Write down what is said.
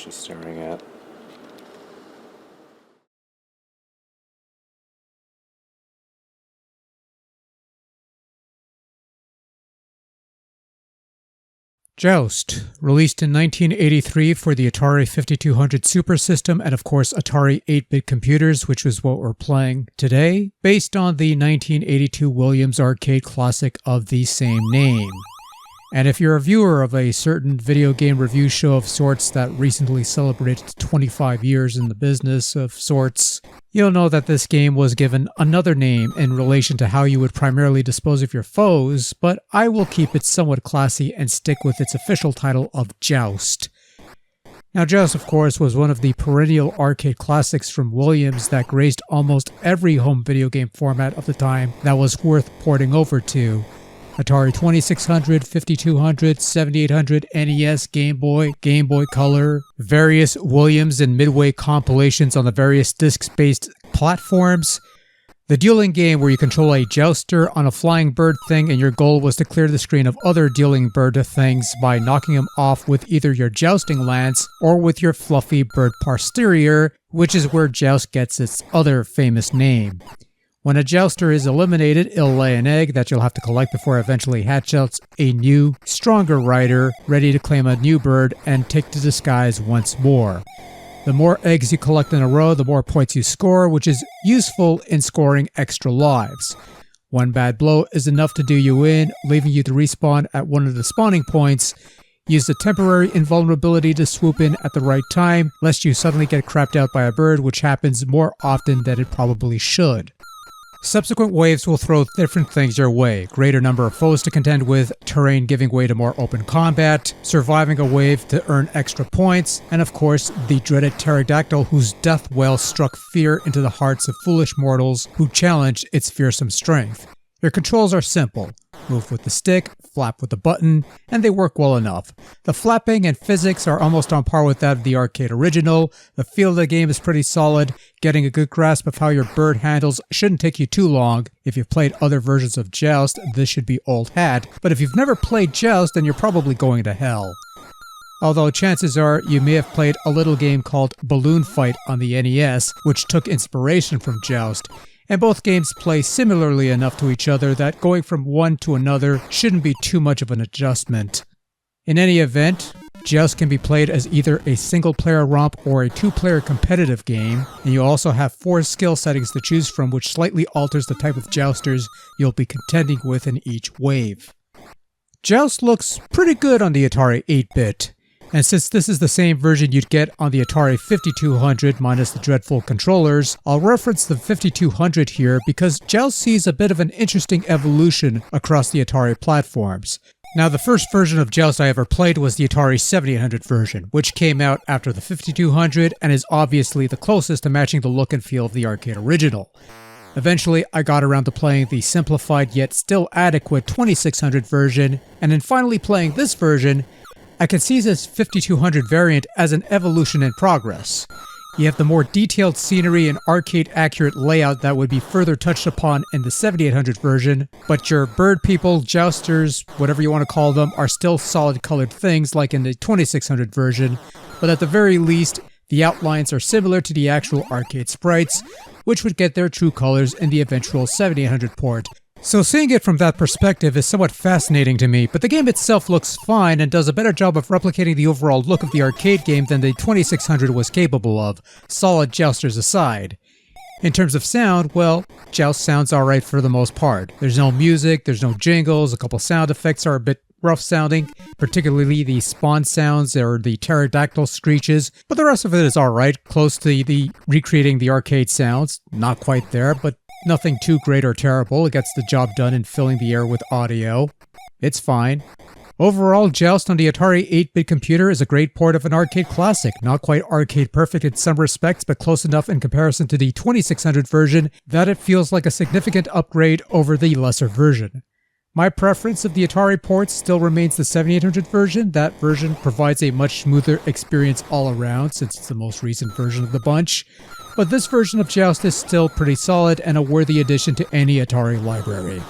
she's staring at. Joust, released in 1983 for the Atari 5200 Super System and of course Atari 8-bit computers, which is what we're playing today, based on the 1982 Williams arcade classic of the same name. And if you're a viewer of a certain video game review show of sorts that recently celebrated 25 years in the business of sorts, you'll know that this game was given another name in relation to how you would primarily dispose of your foes, but I will keep it somewhat classy and stick with its official title of Joust. Now, Joust, of course, was one of the perennial arcade classics from Williams that graced almost every home video game format of the time that was worth porting over to. Atari 2600, 5200, 7800, NES, Game Boy, Game Boy Color, various Williams and Midway compilations on the various disc-based platforms. The dueling game where you control a jouster on a flying bird thing and your goal was to clear the screen of other dealing bird things by knocking them off with either your jousting lance or with your fluffy bird posterior, which is where Joust gets its other famous name. When a jouster is eliminated, it'll lay an egg that you'll have to collect before it eventually hatch out a new, stronger rider, ready to claim a new bird and take to the skies once more. The more eggs you collect in a row, the more points you score, which is useful in scoring extra lives. One bad blow is enough to do you in, leaving you to respawn at one of the spawning points. Use the temporary invulnerability to swoop in at the right time, lest you suddenly get crapped out by a bird, which happens more often than it probably should. Subsequent waves will throw different things your way. Greater number of foes to contend with, terrain giving way to more open combat, surviving a wave to earn extra points, and of course, the dreaded pterodactyl whose death wail struck fear into the hearts of foolish mortals who challenged its fearsome strength. Your controls are simple. Move with the stick, flap with the button, and they work well enough. The flapping and physics are almost on par with that of the arcade original. The feel of the game is pretty solid. Getting a good grasp of how your bird handles shouldn't take you too long. If you've played other versions of Joust, this should be old hat, but if you've never played Joust, then you're probably going to hell. Although chances are you may have played a little game called Balloon Fight on the NES, which took inspiration from Joust. And both games play similarly enough to each other that going from one to another shouldn't be too much of an adjustment. In any event, Joust can be played as either a single-player romp or a two-player competitive game, and you also have 4 skill settings to choose from, which slightly alters the type of jousters you'll be contending with in each wave. Joust looks pretty good on the Atari 8-bit. And since this is the same version you'd get on the Atari 5200 minus the dreadful controllers, I'll reference the 5200 here because Joust sees a bit of an interesting evolution across the Atari platforms. Now, the first version of Joust I ever played was the Atari 7800 version, which came out after the 5200 and is obviously the closest to matching the look and feel of the arcade original. Eventually, I got around to playing the simplified yet still adequate 2600 version, and in finally playing this version, I can see this 5200 variant as an evolution in progress. You have the more detailed scenery and arcade-accurate layout that would be further touched upon in the 7800 version, but your bird people, jousters, whatever you want to call them, are still solid colored things like in the 2600 version, but at the very least, the outlines are similar to the actual arcade sprites, which would get their true colors in the eventual 7800 port. So seeing it from that perspective is somewhat fascinating to me, but the game itself looks fine and does a better job of replicating the overall look of the arcade game than the 2600 was capable of, solid jousters aside. In terms of sound, well, Joust sounds alright for the most part. There's no music, there's no jingles, a couple sound effects are a bit rough sounding, particularly the spawn sounds or the pterodactyl screeches, but the rest of it is alright, close to the recreating the arcade sounds. Not quite there, but nothing too great or terrible. It gets the job done in filling the air with audio. It's fine. Overall, Joust on the Atari 8-bit computer is a great port of an arcade classic. Not quite arcade perfect in some respects, but close enough in comparison to the 2600 version that it feels like a significant upgrade over the lesser version. My preference of the Atari ports still remains the 7800 version. That version provides a much smoother experience all around since it's the most recent version of the bunch. But this version of Joust is still pretty solid and a worthy addition to any Atari library.